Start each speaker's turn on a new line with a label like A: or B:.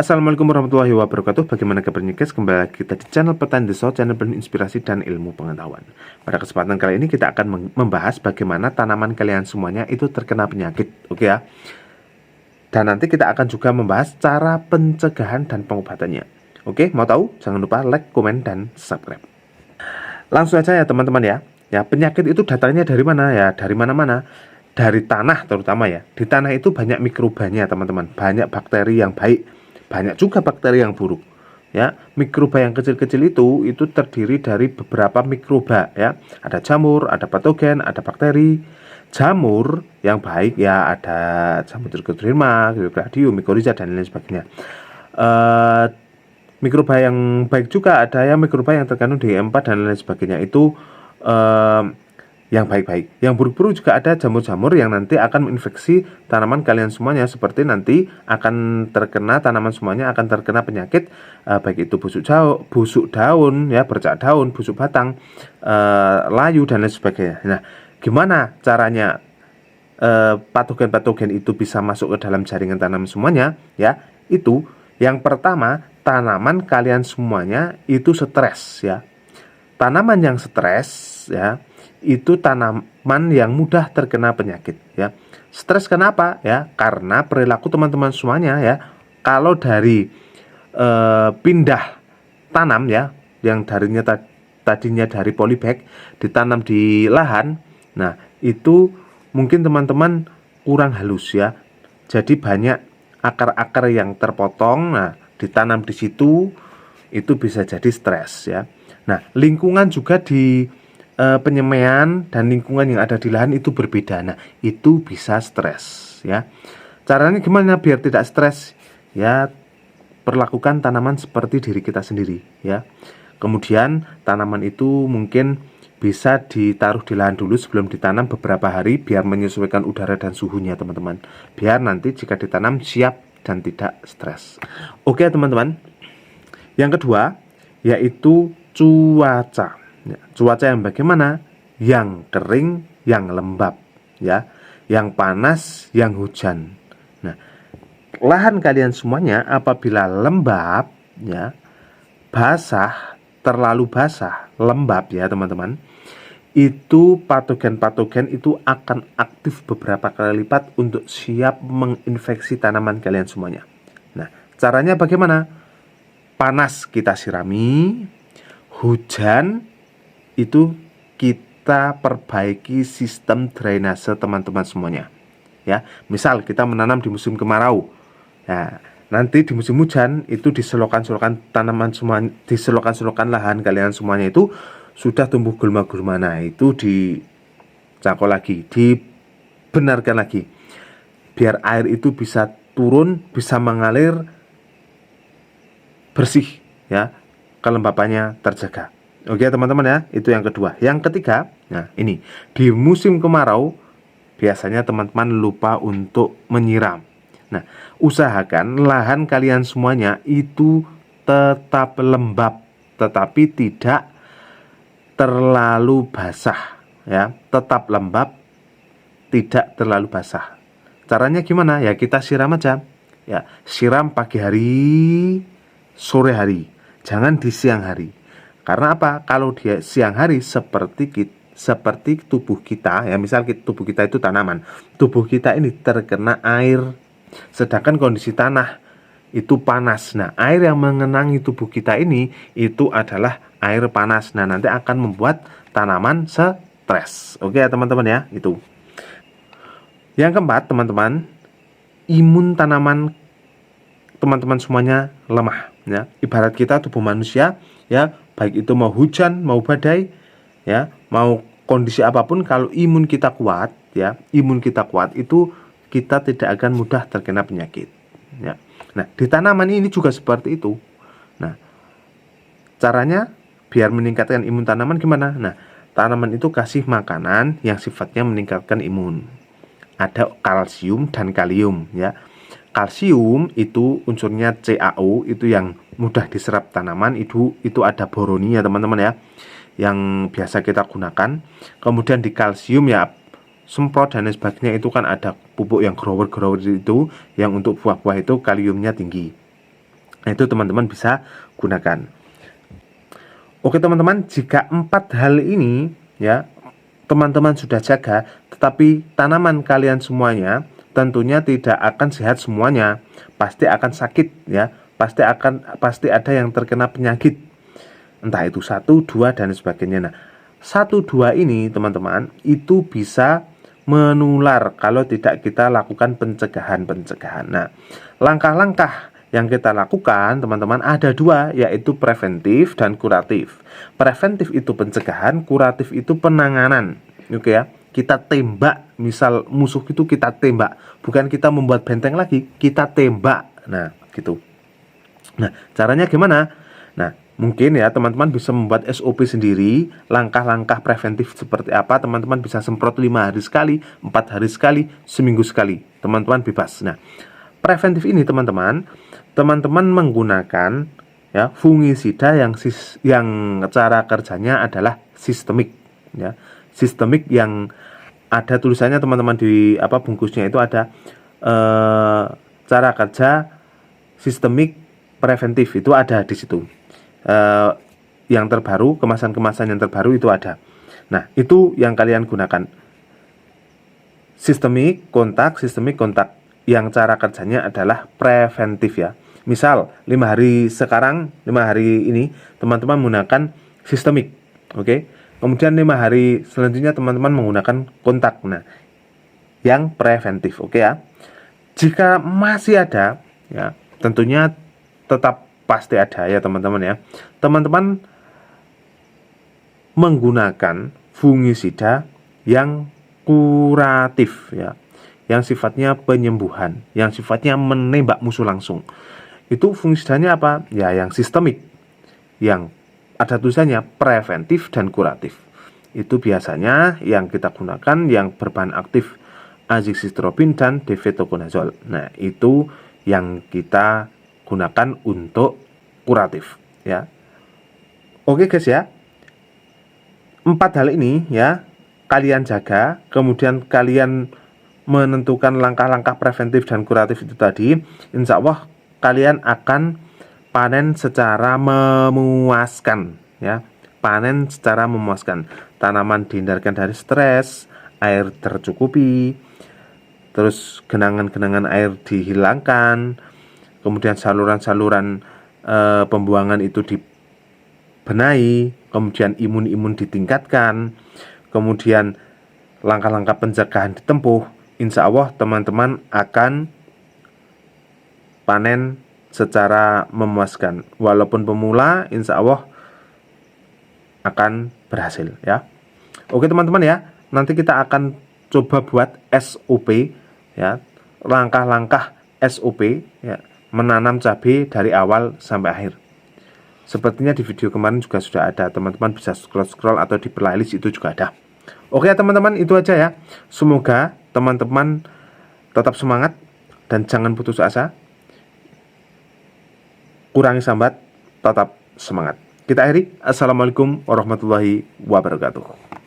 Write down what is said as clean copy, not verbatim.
A: Assalamualaikum warahmatullahi wabarakatuh. Bagaimana kabarnya guys? Kembali lagi kita di channel Petani Desa, channel penuh inspirasi dan ilmu pengetahuan. Pada kesempatan kali ini kita akan membahas bagaimana tanaman kalian semuanya itu terkena penyakit. Oke ya. Dan nanti kita akan juga membahas cara pencegahan dan pengobatannya. Oke, mau tahu? Jangan lupa like, komen, dan subscribe. Langsung aja ya teman-teman ya. Ya, penyakit itu datangnya dari mana ya? Dari mana-mana. Dari tanah terutama ya. Di tanah itu banyak mikrobanya teman-teman. Banyak bakteri yang baik. Banyak juga bakteri yang buruk. Ya, mikroba yang kecil-kecil itu terdiri dari beberapa mikroba ya. Ada jamur, ada patogen, ada bakteri. Jamur yang baik ya ada jamur trichoderma, Cryptosporidium, mycorrhiza dan lain sebagainya. Mikroba yang baik juga ada ya, mikroba yang terkandung di E4 dan lain sebagainya itu yang baik-baik. Yang buruk-buruk juga ada jamur-jamur yang nanti akan menginfeksi tanaman kalian semuanya, seperti nanti akan terkena tanaman semuanya akan terkena penyakit baik itu busuk daun ya, bercak daun, busuk batang, layu dan lain sebagainya. Nah, gimana caranya patogen-patogen itu bisa masuk ke dalam jaringan tanaman semuanya ya? Itu yang pertama, tanaman kalian semuanya itu stres ya. Tanaman yang stres ya, itu tanaman yang mudah terkena penyakit ya. Stres kenapa ya? Karena perilaku teman-teman semuanya ya. Kalau dari pindah tanam ya, yang tadinya dari polybag ditanam di lahan, nah itu mungkin teman-teman kurang halus ya. Jadi banyak akar-akar yang terpotong, nah ditanam di situ itu bisa jadi stres ya. Nah, lingkungan juga di penyemaian dan lingkungan yang ada di lahan itu berbeda. Nah, itu bisa stres ya. Caranya gimana biar tidak stres? Ya, perlakukan tanaman seperti diri kita sendiri ya. Kemudian tanaman itu mungkin bisa ditaruh di lahan dulu sebelum ditanam beberapa hari biar menyesuaikan udara dan suhunya teman-teman. Biar nanti jika ditanam siap dan tidak stres. Oke teman-teman. Yang kedua yaitu cuaca. Ya, cuaca yang bagaimana? Yang kering, yang lembab, ya, yang panas, yang hujan. Nah, lahan kalian semuanya apabila lembab, ya, basah, terlalu basah, lembab, ya teman-teman, itu patogen-patogen itu akan aktif beberapa kali lipat untuk siap menginfeksi tanaman kalian semuanya. Nah, caranya bagaimana? Panas kita sirami, hujan itu kita perbaiki sistem drainase teman-teman semuanya ya. Misal kita menanam di musim kemarau ya, nanti di musim hujan itu diselokan-selokan tanaman semua, diselokan-selokan lahan kalian semuanya itu sudah tumbuh gulma-gulma. Nah itu dicangkok lagi, dibenarkan lagi biar air itu bisa turun, bisa mengalir bersih ya, kelembapannya terjaga. Oke teman-teman ya, itu yang kedua. Yang ketiga, nah ini di musim kemarau biasanya teman-teman lupa untuk menyiram. Nah, usahakan lahan kalian semuanya itu tetap lembab, tetapi tidak terlalu basah ya, tetap lembab, tidak terlalu basah. Caranya gimana? Ya kita siram aja. Ya, siram pagi hari, sore hari. Jangan di siang hari. Karena apa? Kalau dia siang hari seperti tubuh kita ya, misal tubuh kita itu tanaman, tubuh kita ini terkena air, sedangkan kondisi tanah itu panas. Nah, air yang mengenangi tubuh kita ini itu adalah air panas. Nah, nanti akan membuat tanaman stres. Oke ya teman-teman ya, itu. Yang keempat teman-teman, imun tanaman teman-teman semuanya lemah ya. Ibarat kita tubuh manusia ya, baik itu mau hujan, mau badai, ya, mau kondisi apapun, kalau imun kita kuat, ya, imun kita kuat itu kita tidak akan mudah terkena penyakit. Ya. Nah, di tanaman ini juga seperti itu. Nah, caranya biar meningkatkan imun tanaman gimana? Nah, tanaman itu kasih makanan yang sifatnya meningkatkan imun. Ada kalsium dan kalium, ya. Kalsium itu unsurnya CaO, itu yang mudah diserap tanaman. Itu ada boroni ya teman-teman ya, yang biasa kita gunakan. Kemudian di kalsium ya semprot dan lain sebagainya, itu kan ada pupuk yang grower itu yang untuk buah-buah itu kaliumnya tinggi. Nah, itu teman-teman bisa gunakan. Oke teman-teman, jika 4 hal ini ya teman-teman sudah jaga, tetapi tanaman kalian semuanya tentunya tidak akan sehat semuanya, pasti akan sakit ya, pasti ada yang terkena penyakit, entah itu 1, 2 dan sebagainya. Nah, 1, 2 ini teman-teman itu bisa menular kalau tidak kita lakukan pencegahan. Nah, langkah-langkah yang kita lakukan teman-teman ada 2, yaitu preventif dan kuratif. Preventif itu pencegahan, kuratif itu penanganan. Oke ya, kita tembak, misal musuh itu kita tembak, bukan kita membuat benteng lagi, kita tembak. Nah, gitu. Nah, caranya gimana? Nah, mungkin ya teman-teman bisa membuat SOP sendiri, langkah-langkah preventif seperti apa. Teman-teman bisa semprot 5 hari sekali, 4 hari sekali, seminggu sekali. Teman-teman bebas. Nah, preventif ini teman-teman menggunakan ya fungisida yang cara kerjanya adalah sistemik ya. Sistemik yang ada tulisannya teman-teman di bungkusnya itu ada cara kerja sistemik preventif, itu ada di situ. Yang terbaru, kemasan-kemasan yang terbaru itu ada. Nah, itu yang kalian gunakan. Sistemik kontak yang cara kerjanya adalah preventif ya. Misal 5 hari sekarang, 5 hari ini teman-teman menggunakan sistemik, oke. Kemudian 5 hari selanjutnya teman-teman menggunakan kontak. Nah, yang preventif, oke ya. Jika masih ada ya, tentunya tetap pasti ada ya teman-teman ya. Teman-teman menggunakan fungisida yang kuratif ya, yang sifatnya penyembuhan, yang sifatnya menembak musuh langsung. Itu fungisidanya apa? Ya yang sistemik, yang ada tulisannya preventif dan kuratif. Itu biasanya yang kita gunakan yang berbahan aktif azizistrobin dan devetoconazole. Nah, itu yang kita gunakan untuk kuratif ya. Oke guys ya, 4 hal ini ya kalian jaga, kemudian kalian menentukan langkah-langkah preventif dan kuratif itu tadi, insya Allah kalian akan panen secara memuaskan ya. Panen secara memuaskan. Tanaman dihindarkan dari stres, air tercukupi, terus genangan-genangan air dihilangkan, kemudian saluran-saluran pembuangan itu dibenahi, kemudian imun ditingkatkan, kemudian langkah-langkah pencegahan ditempuh. Insya Allah teman-teman akan panen secara memuaskan. Walaupun pemula, insya Allah akan berhasil ya. Oke teman-teman ya, nanti kita akan coba buat SOP ya, langkah-langkah SOP ya, menanam cabai dari awal sampai akhir. Sepertinya di video kemarin juga sudah ada, teman-teman bisa scroll atau di playlist itu juga ada. Oke ya teman-teman, itu aja ya. Semoga teman-teman tetap semangat dan jangan putus asa. Kurangi sambat, tetap semangat. Kita akhiri. Assalamualaikum warahmatullahi wabarakatuh.